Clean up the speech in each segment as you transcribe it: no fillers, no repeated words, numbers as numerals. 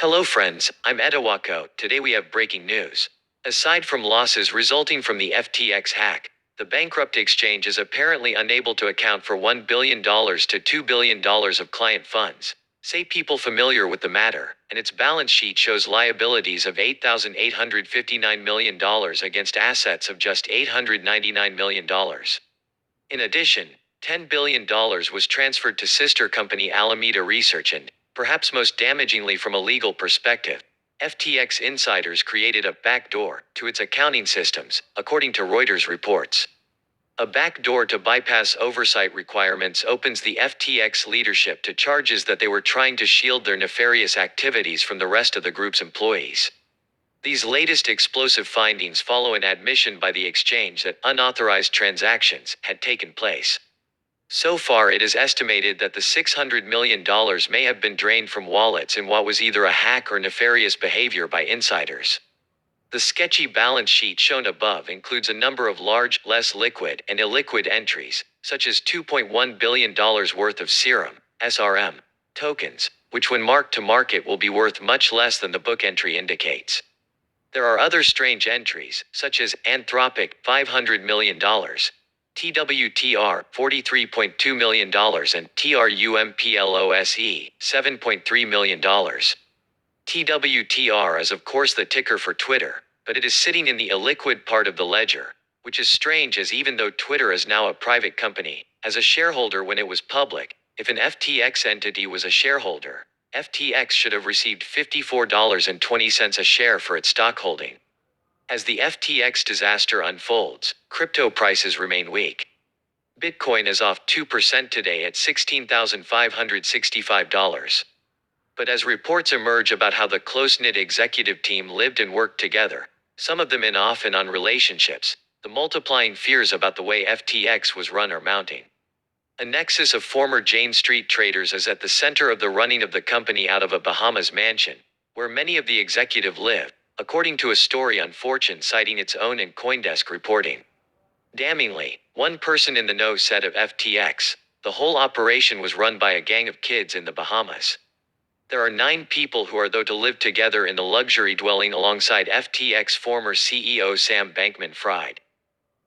Hello friends, I'm EdiWako. Today we have breaking news. Aside from losses resulting from the FTX hack, the bankrupt exchange is apparently unable to account for $1 billion to $2 billion of client funds, say people familiar with the matter, and its balance sheet shows liabilities of $8,859 million against assets of just $899 million. In addition, $10 billion was transferred to sister company Alameda Research and, perhaps most damagingly from a legal perspective, FTX insiders created a backdoor to its accounting systems, according to Reuters reports. A backdoor to bypass oversight requirements opens the FTX leadership to charges that they were trying to shield their nefarious activities from the rest of the group's employees. These latest explosive findings follow an admission by the exchange that unauthorized transactions had taken place. So far, it is estimated that the $600 million may have been drained from wallets in what was either a hack or nefarious behavior by insiders. The sketchy balance sheet shown above includes a number of large, less liquid, and illiquid entries, such as $2.1 billion worth of Serum (SRM) tokens, which when marked to market will be worth much less than the book entry indicates. There are other strange entries, such as Anthropic $500 million, TWTR $43.2 million, and TRUMPLOSE $7.3 million. TWTR is of course the ticker for Twitter, but it is sitting in the illiquid part of the ledger, which is strange as even though Twitter is now a private company, as a shareholder when it was public, if an FTX entity was a shareholder, FTX should have received $54.20 a share for its stockholding. As the FTX disaster unfolds, crypto prices remain weak. Bitcoin is off 2% today at $16,565. But as reports emerge about how the close-knit executive team lived and worked together, some of them in off and on relationships, the multiplying fears about the way FTX was run are mounting. A nexus of former Jane Street traders is at the center of the running of the company out of a Bahamas mansion, where many of the executive live, according to a story on Fortune citing its own and CoinDesk reporting. Damningly, one person in the know said of FTX, the whole operation was run by a gang of kids in the Bahamas. There are 9 people who are though to live together in the luxury dwelling alongside FTX former CEO Sam Bankman-Fried.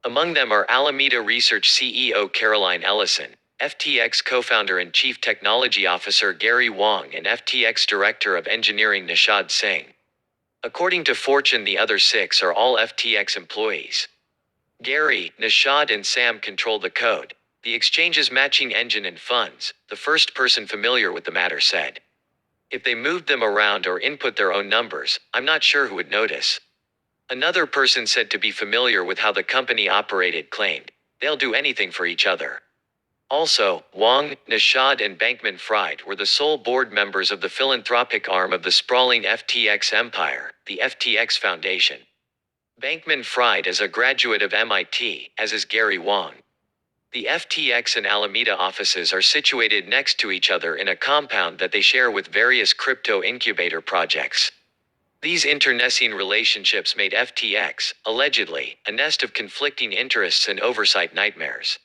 Among them are Alameda Research CEO Caroline Ellison, FTX co-founder and Chief Technology Officer Gary Wang, and FTX Director of Engineering Nishad Singh. According to Fortune, the other 6 are all FTX employees. Gary, Nishad, and Sam control the code, the exchange's matching engine and funds, the first person familiar with the matter said. If they moved them around or input their own numbers, I'm not sure who would notice. Another person said to be familiar with how the company operated claimed, they'll do anything for each other. Also, Wang, Nishad, and Bankman-Fried were the sole board members of the philanthropic arm of the sprawling FTX empire, the FTX Foundation. Bankman-Fried is a graduate of MIT, as is Gary Wang. The FTX and Alameda offices are situated next to each other in a compound that they share with various crypto incubator projects. These internecine relationships made FTX, allegedly, a nest of conflicting interests and oversight nightmares.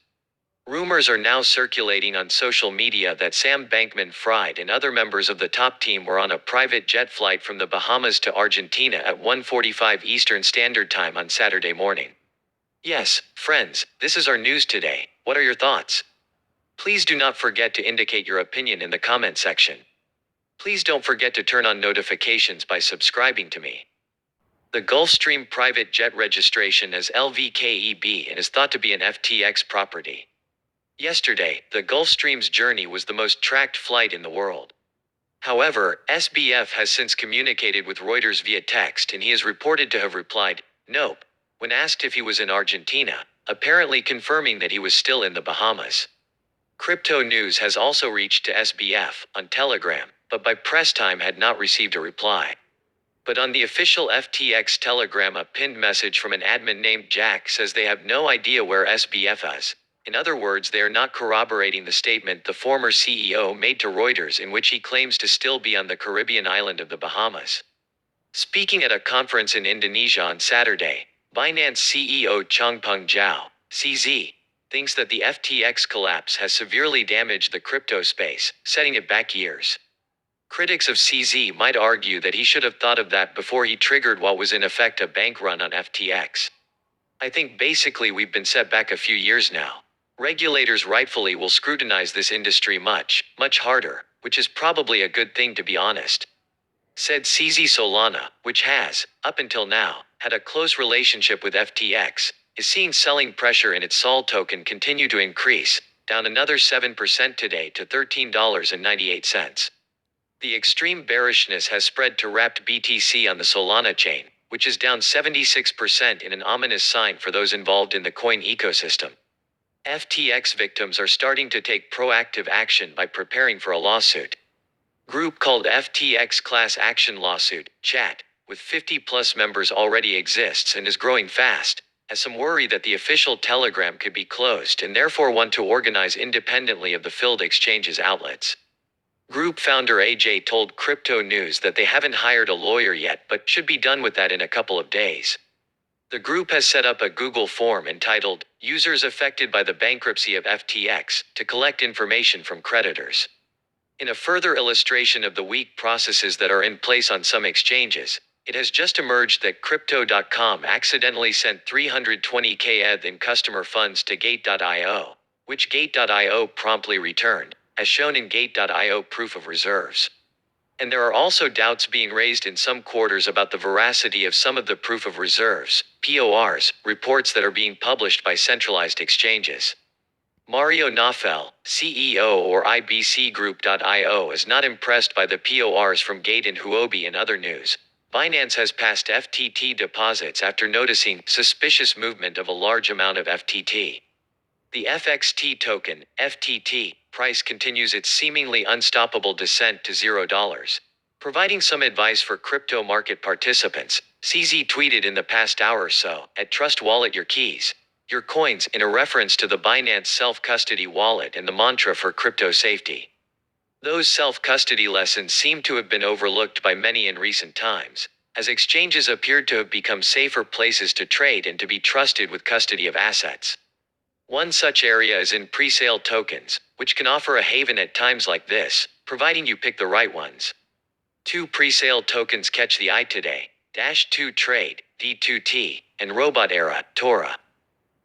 Rumors are now circulating on social media that Sam Bankman-Fried and other members of the top team were on a private jet flight from the Bahamas to Argentina at 1:45 Eastern Standard Time on Saturday morning. Yes, friends, this is our news today. What are your thoughts? Please do not forget to indicate your opinion in the comment section. Please don't forget to turn on notifications by subscribing to me. The Gulfstream private jet registration is LVKEB and is thought to be an FTX property. Yesterday, the Gulfstream's journey was the most tracked flight in the world. However, SBF has since communicated with Reuters via text and he is reported to have replied, "Nope," when asked if he was in Argentina, apparently confirming that he was still in the Bahamas. Crypto News has also reached to SBF on Telegram, but by press time had not received a reply. But on the official FTX Telegram, a pinned message from an admin named Jack says they have no idea where SBF is. In other words, they are not corroborating the statement the former CEO made to Reuters in which he claims to still be on the Caribbean island of the Bahamas. Speaking at a conference in Indonesia on Saturday, Binance CEO Changpeng Zhao, CZ, thinks that the FTX collapse has severely damaged the crypto space, setting it back years. Critics of CZ might argue that he should have thought of that before he triggered what was in effect a bank run on FTX. I think basically we've been set back a few years now. Regulators rightfully will scrutinize this industry much, much harder, which is probably a good thing to be honest. Said CZ Solana, which has, up until now, had a close relationship with FTX, is seeing selling pressure in its SOL token continue to increase, down another 7% today to $13.98. The extreme bearishness has spread to wrapped BTC on the Solana chain, which is down 76% in an ominous sign for those involved in the coin ecosystem. FTX victims are starting to take proactive action by preparing for a lawsuit. Group called FTX Class Action Lawsuit, chat, with 50+ members already exists and is growing fast, as some worry that the official Telegram could be closed and therefore want to organize independently of the filled exchange's outlets. Group founder AJ told Crypto News that they haven't hired a lawyer yet but should be done with that in a couple of days. The group has set up a Google form entitled, Users Affected by the Bankruptcy of FTX, to collect information from creditors. In a further illustration of the weak processes that are in place on some exchanges, it has just emerged that Crypto.com accidentally sent 320k ETH in customer funds to Gate.io, which Gate.io promptly returned, as shown in Gate.io proof of reserves. And there are also doubts being raised in some quarters about the veracity of some of the proof of reserves, PORs, reports that are being published by centralized exchanges. Mario Naufel, CEO or IBC Group.io is not impressed by the PORs from Gate and Huobi. In other news, Binance has passed FTT deposits after noticing suspicious movement of a large amount of FTT. The FXT token, FTT, price continues its seemingly unstoppable descent to $0. Providing some advice for crypto market participants, CZ tweeted in the past hour or so, at Trust Wallet your keys, your coins, in a reference to the Binance self-custody wallet and the mantra for crypto safety. Those self-custody lessons seem to have been overlooked by many in recent times, as exchanges appeared to have become safer places to trade and to be trusted with custody of assets. One such area is in pre-sale tokens, which can offer a haven at times like this, providing you pick the right ones. 2 pre-sale tokens catch the eye today, -2 Trade, D2T, and Robot Era, Terra.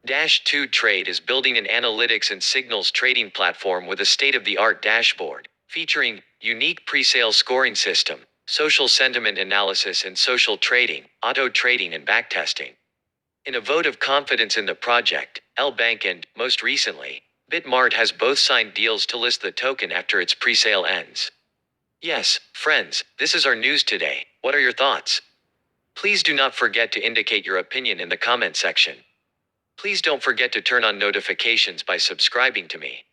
-2 Trade is building an analytics and signals trading platform with a state-of-the-art dashboard, featuring unique pre-sale scoring system, social sentiment analysis and social trading, auto trading and backtesting. In a vote of confidence in the project, L-Bank and, most recently, Bitmart has both signed deals to list the token after its pre-sale ends. Yes, friends, this is our news today. What are your thoughts? Please do not forget to indicate your opinion in the comment section. Please don't forget to turn on notifications by subscribing to me.